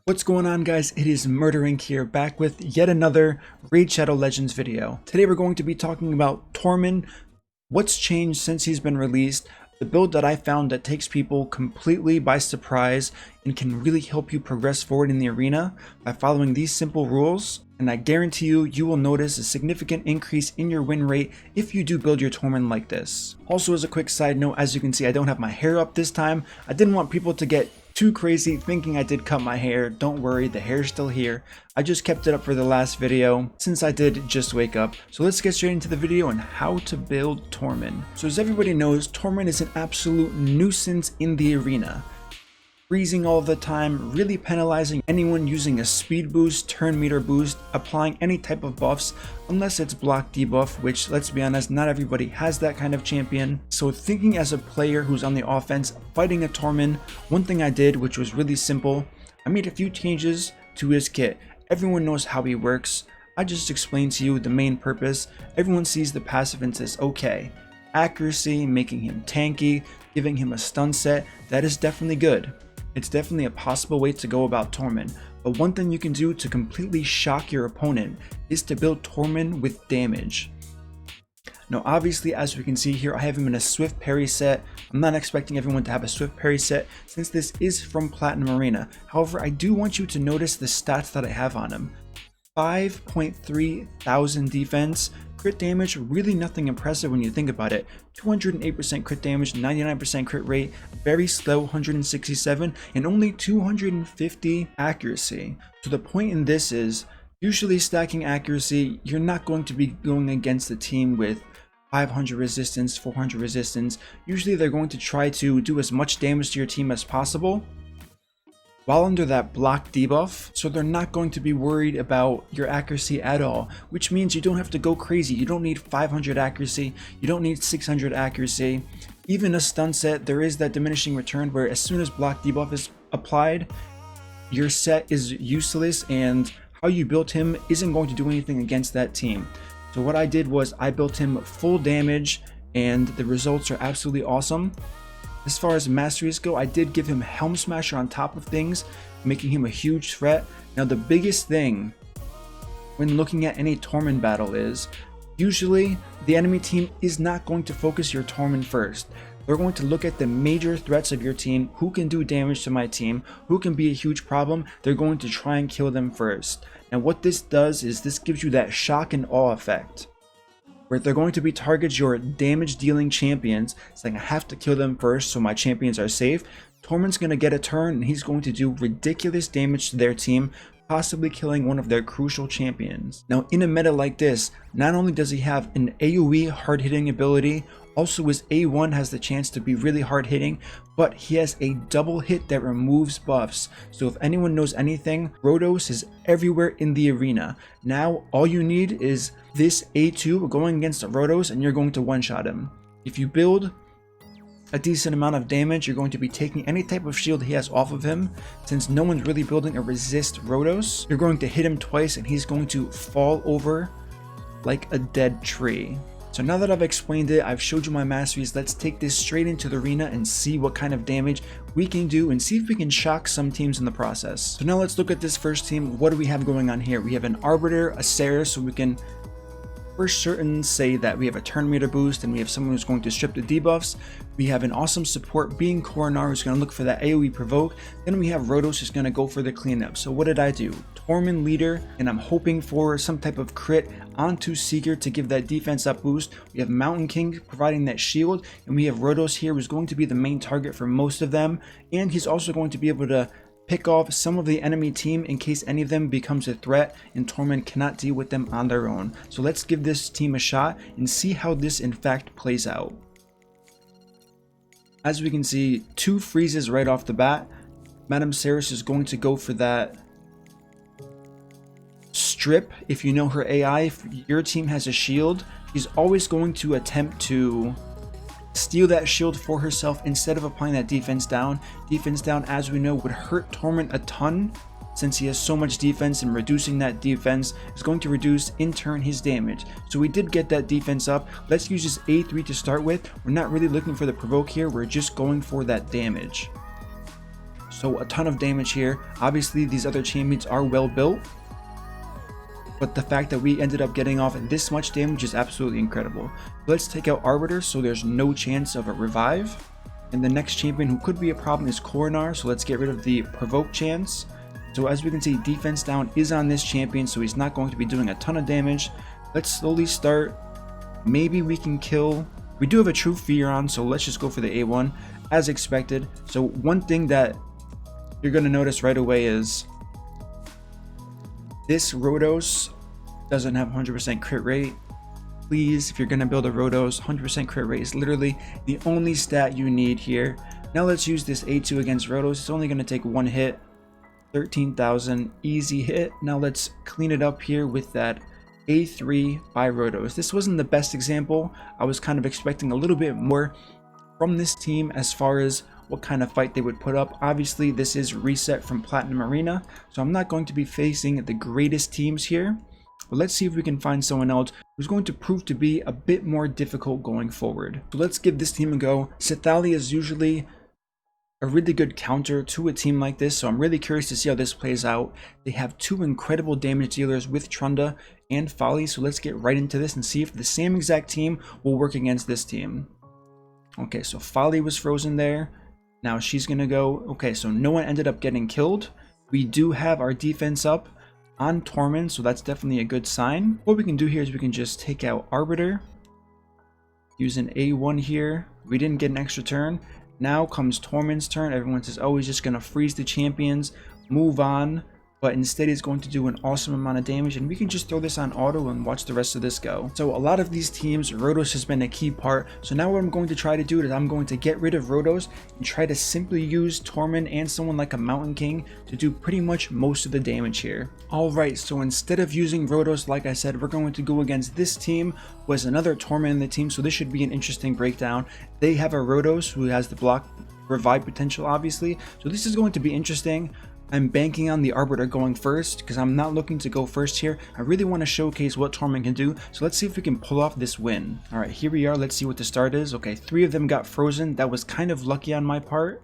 What's going on, guys? It is MurderInc here, back with yet another Raid Shadow Legends video. Today we're going to be talking about Tormin, what's changed since he's been released, the build that I found that takes people completely by surprise and can really help you progress forward in the arena by following these simple rules. And I guarantee you, you will notice a significant increase in your win rate if you do build your Tormin like this. Also, as a quick side note, as you can see, I don't have my hair up this time. I didn't want people to get too crazy thinking I did cut my hair. Don't worry, the hair's still here. I just kept it up for the last video since I did just wake up. So let's get straight into the video on how to build Tormin. So as everybody knows, Tormin is an absolute nuisance in the arena. Freezing all the time, really penalizing anyone using a speed boost, turn meter boost, applying any type of buffs unless it's block debuff, which, let's be honest, not everybody has that kind of champion. So thinking as a player who's on the offense fighting a Tormin, one thing I did, which was really simple, I made a few changes to his kit. Everyone knows how he works. I just explained to you the main purpose. Everyone sees the passive and says, okay, accuracy, making him tanky, giving him a stun set, that is definitely good. It's definitely a possible way to go about Tormin, but one thing you can do to completely shock your opponent is to build Tormin with damage. Now obviously, as we can see here, I have him in a swift parry set. I'm not expecting everyone to have a swift parry set since this is from Platinum Arena. However, I do want you to notice the stats that I have on him. 5.3 thousand defense, crit damage, really nothing impressive when you think about it. 208% crit damage, 99% crit rate, very slow 167, and only 250 accuracy. So the point in this is, usually stacking accuracy, you're not going to be going against a team with 500 resistance, 400 resistance. Usually they're going to try to do as much damage to your team as possible while under that block debuff, so they're not going to be worried about your accuracy at all, which means you don't have to go crazy. You don't need 500 accuracy, you don't need 600 accuracy. Even a stun set, there is that diminishing return where as soon as block debuff is applied, your set is useless and how you built him isn't going to do anything against that team. So what I did was I built him full damage and the results are absolutely awesome. As far as Masteries go, I did give him Helm Smasher on top of things, making him a huge threat. Now the biggest thing when looking at any Tormin battle is, usually the enemy team is not going to focus your Tormin first. They're going to look at the major threats of your team, who can do damage to my team, who can be a huge problem. They're going to try and kill them first. Now what this does is this gives you that shock and awe effect, where they're going to be targets your damage dealing champions, saying I have to kill them first so my champions are safe. Tormin's going to get a turn and he's going to do ridiculous damage to their team, possibly killing one of their crucial champions. Now in a meta like this, not only does he have an AoE hard hitting ability, also his A1 has the chance to be really hard hitting, but he has a double hit that removes buffs. So if anyone knows anything, Rhodos is everywhere in the arena. Now all you need is this A2 going against Rhodos and you're going to one-shot him. If you build a decent amount of damage, you're going to be taking any type of shield he has off of him. Since no one's really building a resist Rhodos, you're going to hit him twice and he's going to fall over like a dead tree. So now that I've explained it, I've showed you my masteries, let's take this straight into the arena and see what kind of damage we can do and see if we can shock some teams in the process. So now let's look at this first team. What do we have going on here? We have an Arbiter, a Sarah, so we can for certain say that we have a turn meter boost and we have someone who's going to strip the debuffs. We have an awesome support being Coronar who's going to look for that AoE provoke. Then we have Rhodos who's going to go for the cleanup. So what did I do? Tormin leader, and I'm hoping for some type of crit onto Seeker to give that defense up boost. We have Mountain King providing that shield, and we have Rhodos here who's going to be the main target for most of them, and he's also going to be able to pick off some of the enemy team in case any of them becomes a threat and Tormin cannot deal with them on their own. So let's give this team a shot and see how this in fact plays out. As we can see, 2 freezes right off the bat. Madame Saris is going to go for that strip. If you know her AI, if your team has a shield, she's always going to attempt to steal that shield for herself instead of applying that defense down. Defense down, as we know, would hurt Tormin a ton since he has so much defense, and reducing that defense is going to reduce in turn his damage. So we did get that defense up. Let's use this A3 to start with. We're not really looking for the provoke here, we're just going for that damage. So a ton of damage here. Obviously these other champions are well built, but the fact that we ended up getting off this much damage is absolutely incredible. Let's take out Arbiter so there's no chance of a revive. And the next champion who could be a problem is Coronar, so let's get rid of the provoke chance. So as we can see, defense down is on this champion, so he's not going to be doing a ton of damage. Let's slowly start. Maybe we can kill. We do have a true fear on, so let's just go for the A1 as expected. So one thing that you're going to notice right away is this Rhodos doesn't have 100% crit rate. Please, if you're going to build a Rhodos, 100% crit rate is literally the only stat you need here. Now let's use this A2 against Rhodos. It's only going to take one hit. 13,000, easy hit. Now let's clean it up here with that A3 by Rhodos. This wasn't the best example. I was kind of expecting a little bit more from this team as far as what kind of fight they would put up. Obviously this is reset from Platinum Arena, so I'm not going to be facing the greatest teams here. But let's see if we can find someone else who's going to prove to be a bit more difficult going forward. So let's give this team a go. Sithali is usually a really good counter to a team like this, so I'm really curious to see how this plays out. They have two incredible damage dealers with Trunda and Folly, so let's get right into this and see if the same exact team will work against this team. Okay, so Folly was frozen there. Now she's gonna go. Okay, so no one ended up getting killed. We do have our defense up on Tormin, so that's definitely a good sign. What we can do here is we can just take out Arbiter. Use an A1 here. We didn't get an extra turn. Now comes Tormin's turn. Everyone says, oh, he's just going to freeze the champions, move on. But instead he's going to do an awesome amount of damage, and we can just throw this on auto and watch the rest of this go. So a lot of these teams, Rhodos has been a key part. So now what I'm going to try to do is I'm going to get rid of Rhodos and try to simply use Tormin and someone like a Mountain King to do pretty much most of the damage here. Alright, so instead of using Rhodos, like I said, we're going to go against this team, who has another Tormin in the team, so this should be an interesting breakdown. They have a Rhodos who has the block revive potential, obviously, so this is going to be interesting. I'm banking on the Arbiter going first because I'm not looking to go first here. I really want to showcase what Tormin can do, so let's see if we can pull off this win. Alright, here we are. Let's see what the start is. Okay, 3 of them got frozen. That was kind of lucky on my part.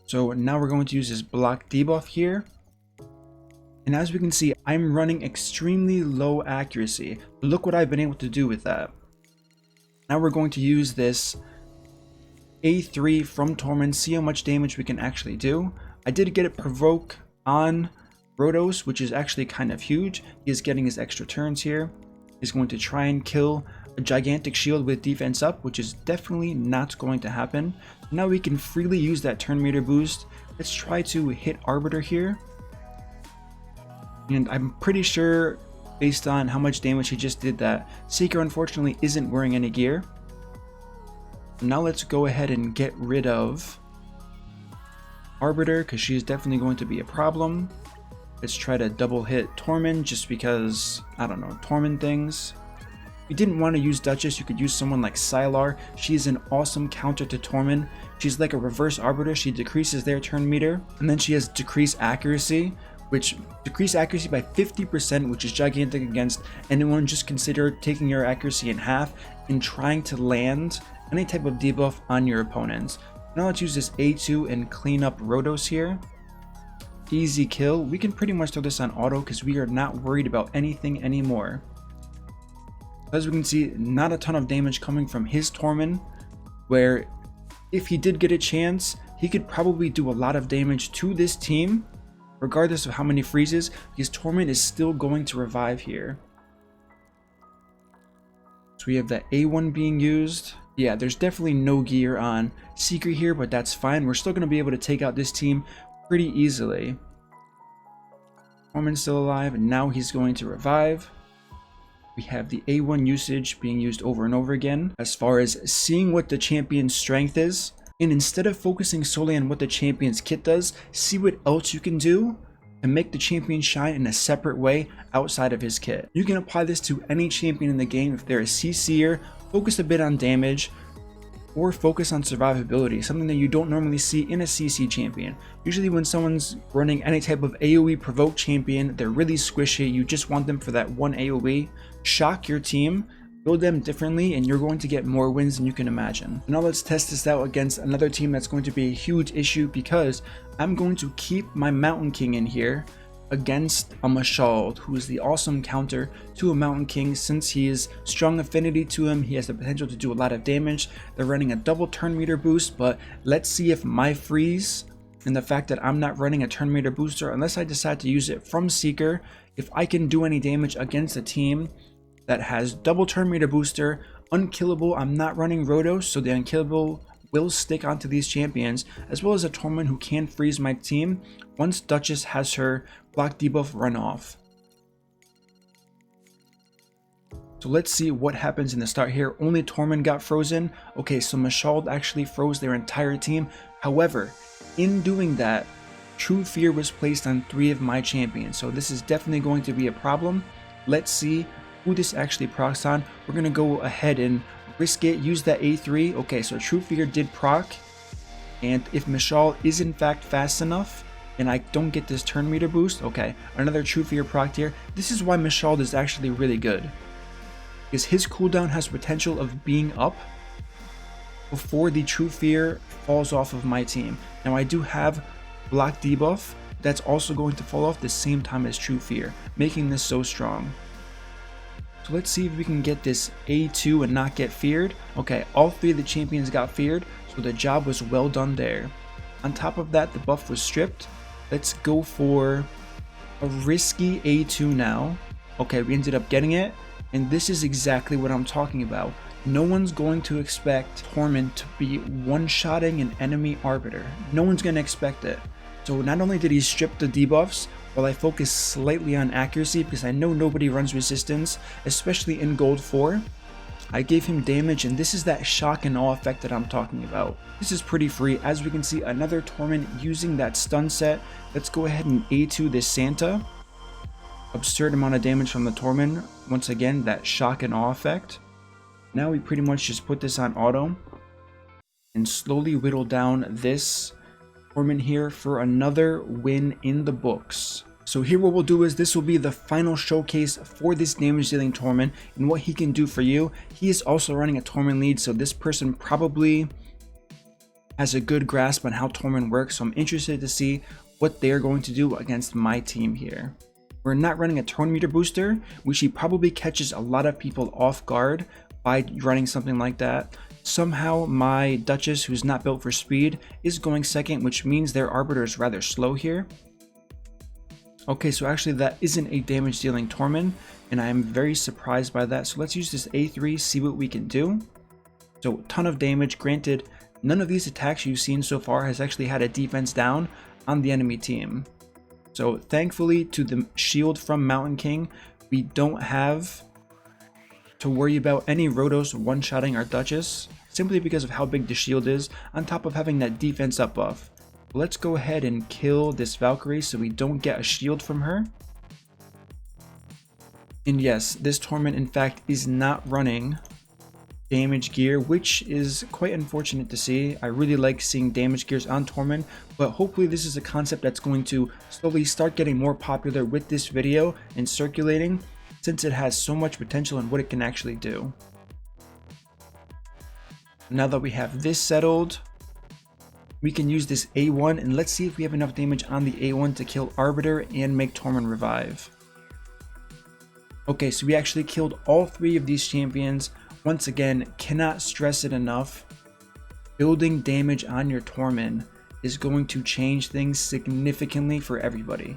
So now we're going to use this block debuff here. And as we can see, I'm running extremely low accuracy. But look what I've been able to do with that. Now we're going to use this A3 from Tormin, see how much damage we can actually do. I did get it provoke on Rhodos, which is actually kind of huge. He is getting his extra turns here. He's going to try and kill a gigantic shield with defense up, which is definitely not going to happen. Now we can freely use that turn meter boost. Let's try to hit Arbiter here. And I'm pretty sure, based on how much damage he just did, that Seeker unfortunately isn't wearing any gear. Now let's go ahead and get rid of Arbiter, because she is definitely going to be a problem. Let's try to double hit Tormin just because, I don't know, Tormin things. If you didn't want to use Duchess, you could use someone like Sylar. She is an awesome counter to Tormin. She's like a reverse Arbiter. She decreases their turn meter, and then she has decreased accuracy, which decrease accuracy by 50%, which is gigantic against anyone. Just consider taking your accuracy in half and trying to land any type of debuff on your opponents. Now let's use this A2 and clean up Rhodos here. Easy kill. We can pretty much throw this on auto because we are not worried about anything anymore. As we can see, not a ton of damage coming from his Tormin, where if he did get a chance, he could probably do a lot of damage to this team, regardless of how many freezes, because Tormin is still going to revive here. So we have that A1 being used. Yeah, there's definitely no gear on Seeker here, but that's fine. We're still going to be able to take out this team pretty easily. Tormin's still alive, and now he's going to revive. We have the A1 usage being used over and over again as far as seeing what the champion's strength is. And instead of focusing solely on what the champion's kit does, see what else you can do and make the champion shine in a separate way outside of his kit. You can apply this to any champion in the game. If they're a CC'er, focus a bit on damage, or focus on survivability, something that you don't normally see in a CC champion. Usually when someone's running any type of AoE provoke champion, they're really squishy. You just want them for that one AoE. Shock your team Build them differently and you're going to get more wins than you can imagine. Now let's test this out against another team that's going to be a huge issue, because I'm going to keep my Mountain King in here against a Mashald, who is the awesome counter to a Mountain King. Since he is strong affinity to him, he has the potential to do a lot of damage. They're running a double turn meter boost, but let's see if my freeze and the fact that I'm not running a turn meter booster, unless I decide to use it from Seeker, if I can do any damage against a team that has double turn meter booster, unkillable. I'm not running Rotos, so the unkillable will stick onto these champions, as well as a Tormin who can freeze my team once Duchess has her block debuff run off. So let's see what happens in the start here. Only Tormin got frozen. Okay, so Mashald actually froze their entire team. However, in doing that, True Fear was placed on 3 of my champions, so this is definitely going to be a problem. Let's see who this actually procs on. We're gonna go ahead and risk it, use that A3. Okay, so True Fear did proc, and if Mashal is in fact fast enough and I don't get this turn meter boost, okay, another True Fear proc here. This is why Mashal is actually really good, because his cooldown has potential of being up before the True Fear falls off of my team. Now I do have block debuff that's also going to fall off the same time as True Fear, making this so strong. So let's see if we can get this A2 and not get feared. Okay, all 3 of the champions got feared, so the job was well done there. On top of that, the buff was stripped. Let's go for a risky A2 now. Okay, we ended up getting it, and this is exactly what I'm talking about. No one's going to expect Tormin to be one-shotting an enemy Arbiter. No one's going to expect it. So not only did he strip the debuffs, while I focus slightly on accuracy because I know nobody runs resistance, especially in Gold 4, I gave him damage, and this is that shock and awe effect that I'm talking about. This is pretty free. As we can see, another Tormin using that stun set. Let's go ahead and A2 this Santa. Absurd amount of damage from the Tormin. Once again, that shock and awe effect. Now we pretty much just put this on auto and slowly whittle down this Tormin here for another win in the books. So here what we'll do is this will be the final showcase for this damage dealing Tormin and what he can do for you. He is also running a Tormin lead, so this person probably has a good grasp on how Tormin works, so I'm interested to see what they're going to do against my team here. We're not running a turn meter booster, which he probably catches a lot of people off guard by running something like that. Somehow my Duchess, who's not built for speed, is going second, which means their Arbiter is rather slow here. Okay, so actually that isn't a damage dealing Tormin, and I am very surprised by that. So let's use this A3, see what we can do. So ton of damage. Granted, none of these attacks you've seen so far has actually had a defense down on the enemy team. So thankfully to the shield from Mountain King, we don't have to worry about any Rotos one-shotting our Duchess, simply because of how big the shield is, on top of having that defense up buff. Let's go ahead and kill this Valkyrie so we don't get a shield from her. And yes, this Tormin in fact is not running damage gear, which is quite unfortunate to see. I really like seeing damage gears on Tormin, but hopefully this is a concept that's going to slowly start getting more popular with this video and circulating, since it has so much potential in what it can actually do. Now that we have this settled, we can use this A1, and let's see if we have enough damage on the A1 to kill Arbiter and make Tormin revive. Okay, so we actually killed all 3 of these champions. Once again, cannot stress it enough. Building damage on your Tormin is going to change things significantly for everybody.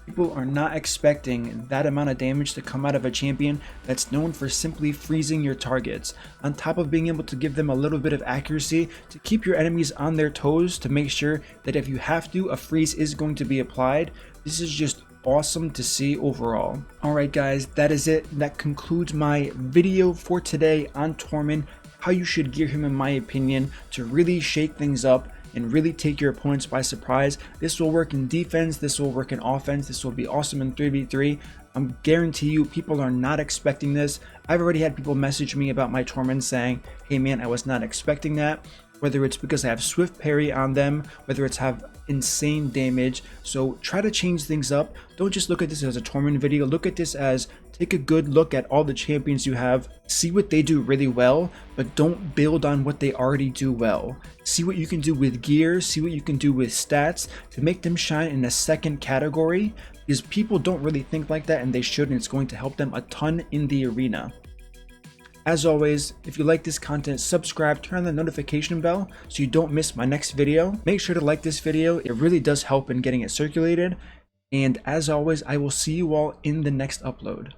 People are not expecting that amount of damage to come out of a champion that's known for simply freezing your targets, on top of being able to give them a little bit of accuracy to keep your enemies on their toes, to make sure that if you have to, a freeze is going to be applied. This is just awesome to see overall. Alright guys, that is it. That concludes my video for today on Tormin, how you should gear him in my opinion to really shake things up and really take your opponents by surprise. This will work in defense, this will work in offense, this will be awesome in 3v3. I guarantee you people are not expecting this. I've already had people message me about my Tormin saying, hey man, I was not expecting that. whether it's because I have swift parry on them, whether it's have insane damage. So try to change things up. Don't just look at this as a Tormin video. Look at this as take a good look at all the champions you have, see what they do really well, but don't build on what they already do well. See what you can do with gear, see what you can do with stats to make them shine in a second category, because people don't really think like that and they should, and it's going to help them a ton in the arena. As always, if you like this content, subscribe, turn on the notification bell so you don't miss my next video. Make sure to like this video, it really does help in getting it circulated. And as always, I will see you all in the next upload.